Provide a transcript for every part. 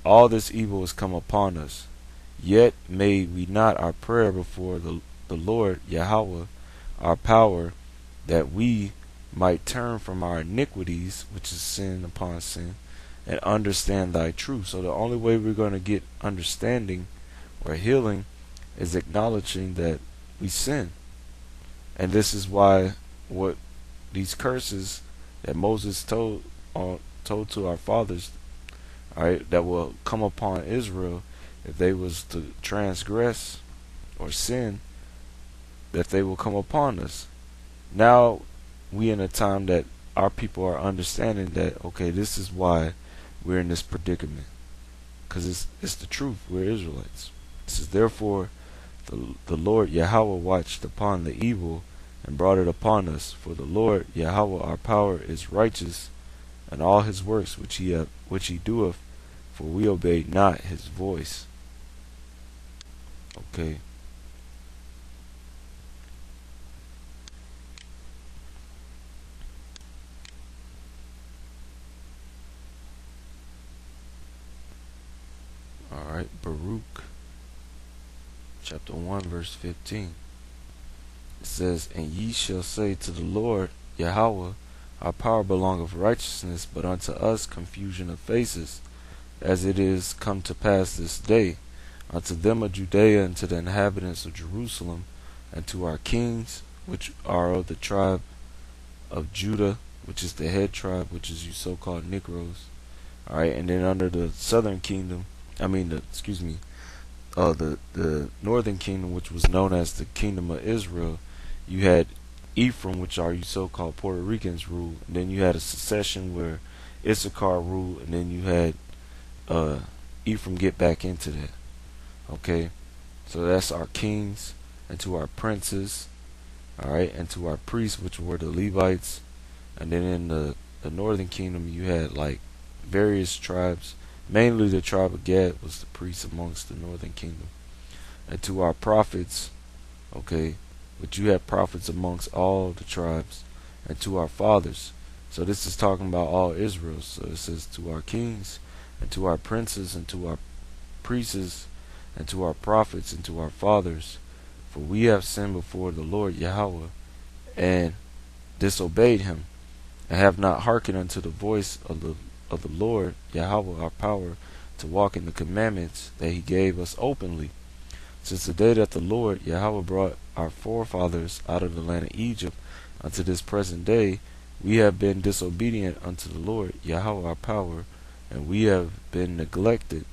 all this evil has come upon us. Yet made we not our prayer before the Lord Yahweh, our power, that we might turn from our iniquities, which is sin upon sin, and understand thy truth. So the only way we're going to get understanding or healing is acknowledging that we sin. And this is why what these curses that Moses told to our fathers, all right, that will come upon Israel if they was to transgress or sin, that they will come upon us. Now we in a time that our people are understanding that, okay, this is why we're in this predicament, because it's the truth. We're Israelites. It says, therefore the Lord Yahweh watched upon the evil and brought it upon us. For the Lord Yahweh our power is righteous, and all his works which he doeth, for we obeyed not his voice. Okay. Alright, Baruch chapter 1 verse 15. It says, and ye shall say to the Lord Yahweh, our power belongeth righteousness, but unto us confusion of faces, as it is come to pass this day, unto them of Judea, and to the inhabitants of Jerusalem, and to our kings, which are of the tribe of Judah, which is the head tribe, which is you so-called Negros. Alright, and then under the southern kingdom, the northern kingdom, which was known as the kingdom of Israel, you had Ephraim, which are you so-called Puerto Ricans, rule, and then you had a secession where Issachar ruled, and then you had Ephraim get back into that. Okay, so that's our kings, and to our princes, alright, and to our priests, which were the Levites. And then in the northern kingdom you had like various tribes. Mainly the tribe of Gad was the priest amongst the northern kingdom. And to our prophets, okay, but you have prophets amongst all the tribes, and to our fathers. So this is talking about all Israel. So it says to our kings, and to our princes, and to our priests, and to our prophets, and to our fathers. For we have sinned before the Lord Yahweh, and disobeyed him, and have not hearkened unto the voice of the Lord Yahweh our power, to walk in the commandments that he gave us openly. Since the day that the Lord Yahweh brought our forefathers out of the land of Egypt unto this present day, we have been disobedient unto the Lord Yahweh our power, and we have been negligent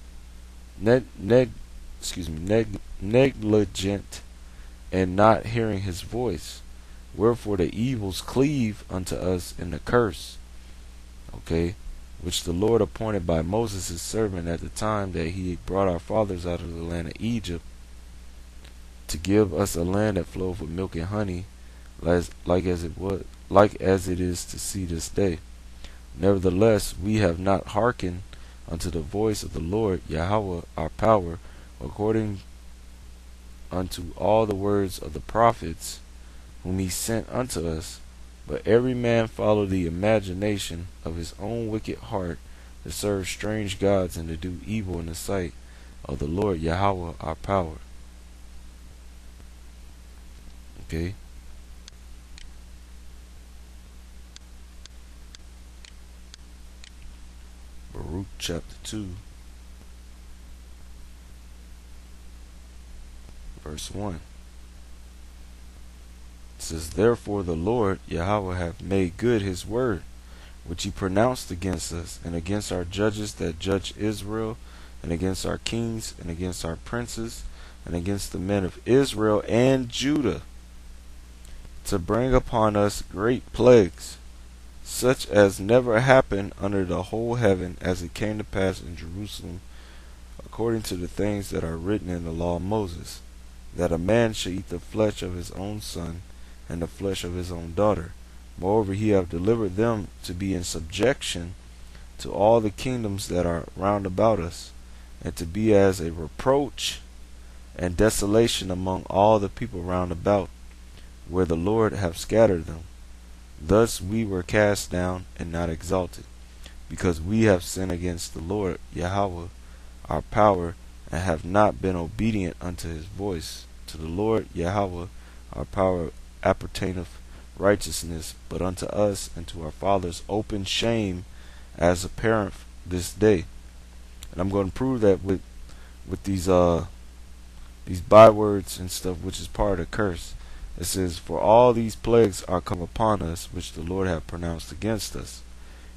and not hearing his voice. Wherefore the evils cleave unto us in the curse, okay, which the Lord appointed by Moses his servant at the time that he brought our fathers out of the land of Egypt, to give us a land that floweth with milk and honey, like as it is to see this day. Nevertheless, we have not hearkened unto the voice of the Lord Yahweh our power, according unto all the words of the prophets whom he sent unto us, but every man followed the imagination of his own wicked heart, to serve strange gods and to do evil in the sight of the Lord Yahweh our power. Okay. Baruch chapter 2 verse 1. It says, therefore the Lord Yahweh hath made good his word, which he pronounced against us, and against our judges that judge Israel, and against our kings, and against our princes, and against the men of Israel and Judah, to bring upon us great plagues, such as never happened under the whole heaven, as it came to pass in Jerusalem, according to the things that are written in the law of Moses, that a man should eat the flesh of his own son, and the flesh of his own daughter. Moreover, he hath delivered them to be in subjection to all the kingdoms that are round about us, and to be as a reproach and desolation among all the people round about, where the Lord hath scattered them. Thus we were cast down and not exalted. because we have sinned against the Lord Yahweh our power, and have not been obedient unto his voice. To the Lord Yahweh our power appertaineth righteousness, but unto us and to our fathers open shame as apparent this day. And I'm going to prove that with these bywords and stuff, which is part of the curse. It says, for all these plagues are come upon us, which the Lord hath pronounced against us.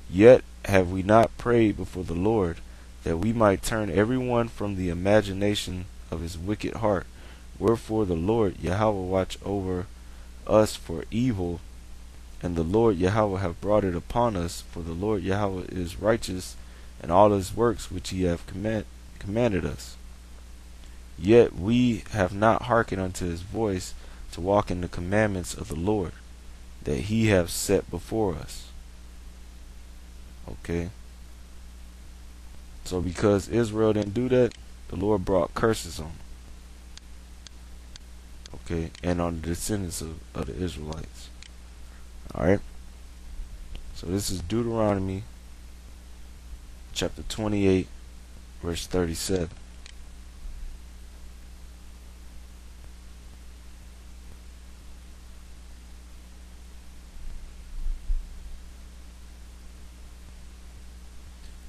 Yet have we not prayed before the Lord, that we might turn every one from the imagination of his wicked heart. Wherefore the Lord Yahweh watch over us for evil, and the Lord Yahweh have brought it upon us. For the Lord Yahweh is righteous in all his works which he hath commanded us. Yet we have not hearkened unto his voice, to walk in the commandments of the Lord, that he hath set before us. Okay. So because Israel didn't do that, the Lord brought curses on them. Okay, and on the descendants of the Israelites. Alright. So this is Deuteronomy chapter 28, verse 37.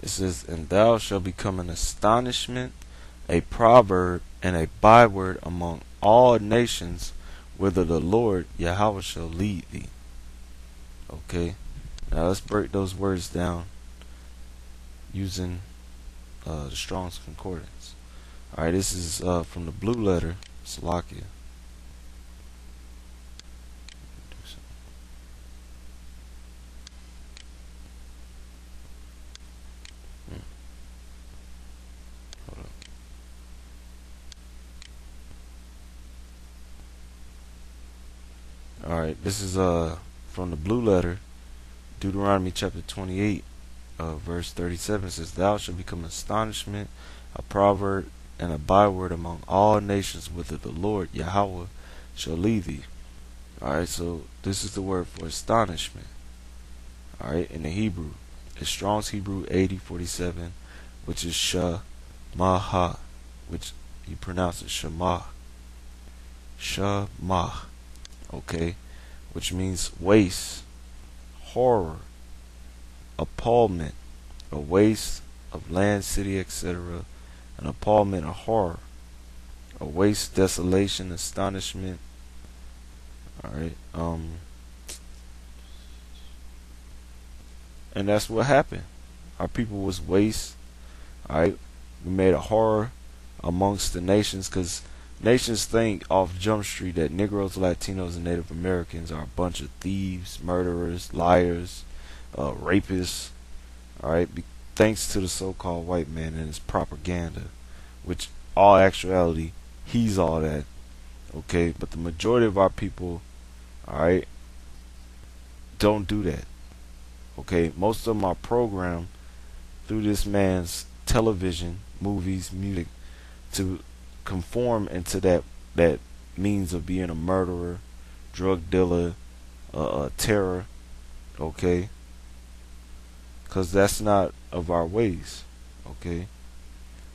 It says, and thou shalt become an astonishment, a proverb, and a byword among all nations, whither the Lord Yahweh shall lead thee. Okay, now let's break those words down using the Strong's Concordance. Alright, this is from the blue letter, Salakia. Alright, this is from the blue letter, Deuteronomy chapter 28, verse 37. It says, thou shalt become astonishment, a proverb, and a byword among all nations, whither the Lord Yahweh shall lead thee. Alright, so this is the word for astonishment. Alright, in the Hebrew. It's Strong's Hebrew 8047, which is Shamaha, which you pronounce it Shema. Shema. Okay, which means waste, horror, appallment, a waste of land, city, etc. An appallment, a horror, a waste, desolation, astonishment. Alright, and that's what happened. Our people was waste. Alright, we made a horror amongst the nations, because nations think off Jump Street that Negros, Latinos, and Native Americans are a bunch of thieves, murderers, liars, rapists. Alright, thanks to the so-called white man and his propaganda, which all actuality, he's all that. Okay, but the majority of our people, alright, don't do that. Okay, most of them are programmed through this man's television, movies, music, to conform into that means of being a murderer, drug dealer, terror. Okay, because that's not of our ways. Okay,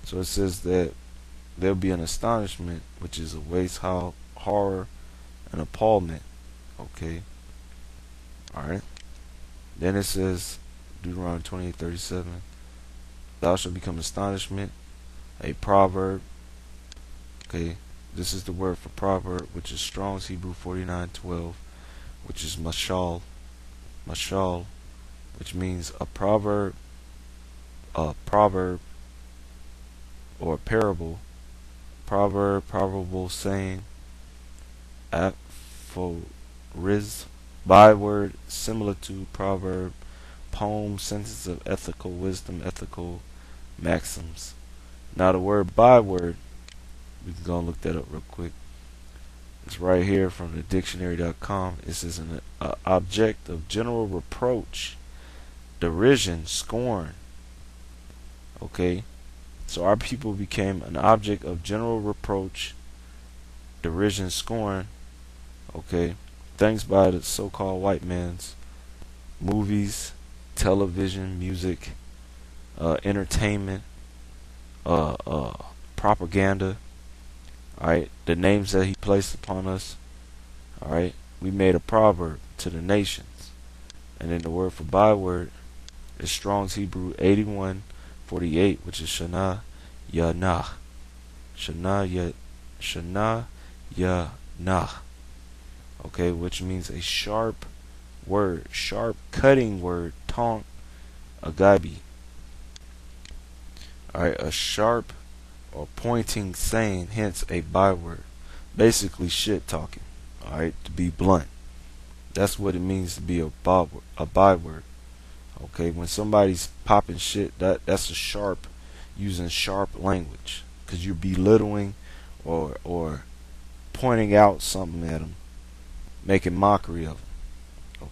so it says that there'll be an astonishment, which is a waste, horror, and appallment. Okay, all right. Then it says Deuteronomy 28:37, thou shalt become astonishment, a proverb. Okay, this is the word for proverb, which is Strong's Hebrew 49:12, which is mashal, which means a proverb, or a parable, proverbial saying, aphorism, byword, similar to proverb, poem, sentence of ethical wisdom, ethical maxims. Now the word byword, we can go and look that up real quick. It's right here from the dictionary.com. It says an object of general reproach, derision, scorn. Okay, so our people became an object of general reproach, derision, scorn. Okay, thanks by the so-called white man's movies, television, music, entertainment, propaganda. All right, the names that he placed upon us. All right, we made a proverb to the nations, and then the word for byword is Strong's Hebrew 81:48, which is Shana Yanah. Shana Yanah. Okay, which means a sharp word, sharp cutting word, taunt, agabi. Alright, a sharp or pointing saying, hence a byword. Basically shit talking. Alright, to be blunt. That's what it means to be a byword. Okay, when somebody's popping shit, that's a sharp, using sharp language. Because you're belittling or pointing out something at them, making mockery of them.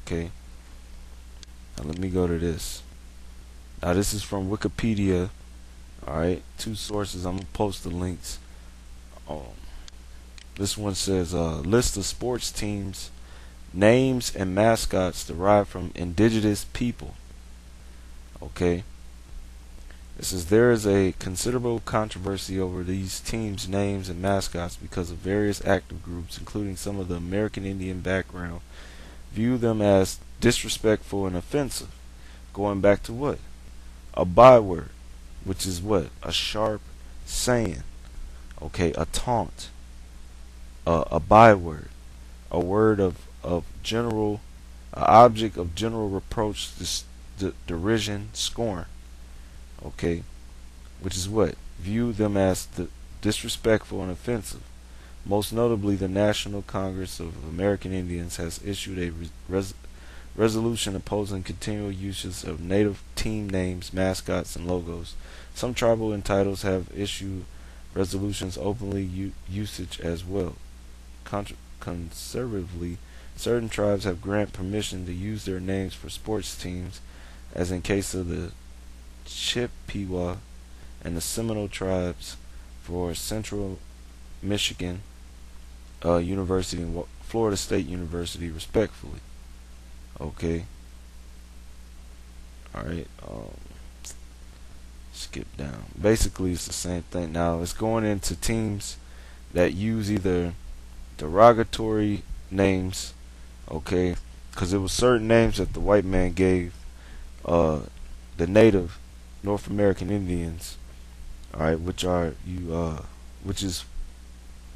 Okay, now let me go to this. Now this is from Wikipedia. Alright, two sources. I'm going to post the links. This one says, list of sports teams, names and mascots derived from indigenous people. Okay. It says there is a considerable controversy over these teams' names and mascots because of various active groups, including some of the American Indian background, view them as disrespectful and offensive. Going back to what? A byword, which is what? A sharp saying. Okay, a taunt. A byword. A word of general, an object of general reproach, derision, scorn. Okay, which is what? View them as disrespectful and offensive. Most notably, the National Congress of American Indians has issued a resolution opposing continual uses of native team names, mascots, and logos. Some tribal entitles have issued resolutions openly usage as well. Conservatively, certain tribes have granted permission to use their names for sports teams, as in case of the Chippewa and the Seminole tribes for Central Michigan University and Florida State University, respectfully. Okay. Alright. Skip down. Basically, it's the same thing. Now, it's going into teams that use either derogatory names, okay, because it was certain names that the white man gave the native North American Indians, alright, which is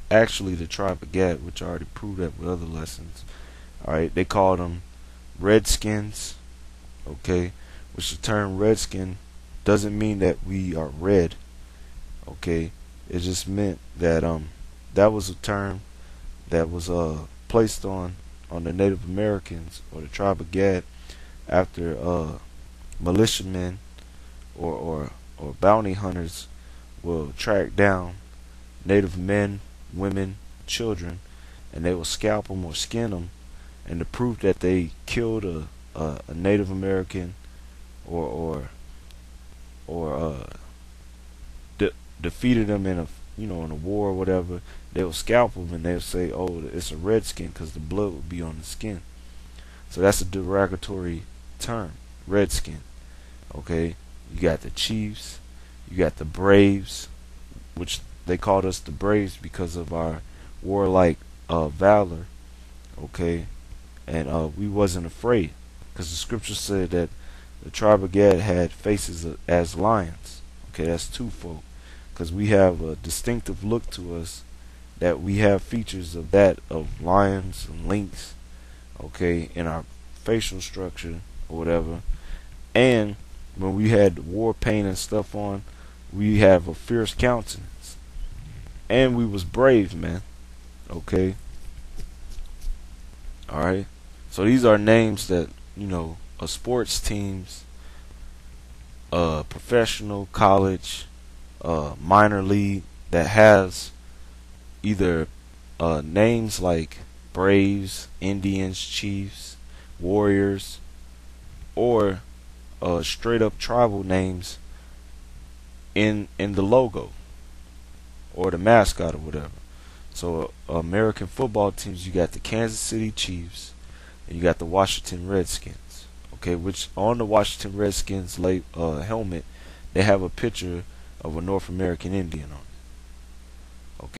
actually the tribe of Gad, which I already proved that with other lessons. Alright, they called them Redskins, okay, which the term redskin doesn't mean that we are red, okay, it just meant that that was a term that was placed on the Native Americans or the tribe of Gad after militiamen or bounty hunters will track down Native men, women, children, and they will scalp them or skin them, and to prove that they killed a Native American or defeated them in a in a war or whatever, they'll scalp them and they'll say, oh, it's a redskin, because the blood would be on the skin. So that's a derogatory term, redskin. Okay, you got the Chiefs, you got the Braves, which they called us the Braves because of our warlike valor. Okay, and we wasn't afraid, because the scripture said that the tribe of Gad had faces as lions. Okay, that's twofold, because we have a distinctive look to us, that we have features of that of lions and lynx, okay, in our facial structure or whatever. And when we had war paint and stuff on, we have a fierce countenance, and we was brave, man. Okay, all right. So these are names that sports teams, professional, college, minor league, that has either names like Braves, Indians, Chiefs, Warriors, or straight up tribal names in the logo or the mascot or whatever. So American football teams, you got the Kansas City Chiefs and you got the Washington Redskins. Okay, which on the Washington Redskins helmet, they have a picture of a North American Indian on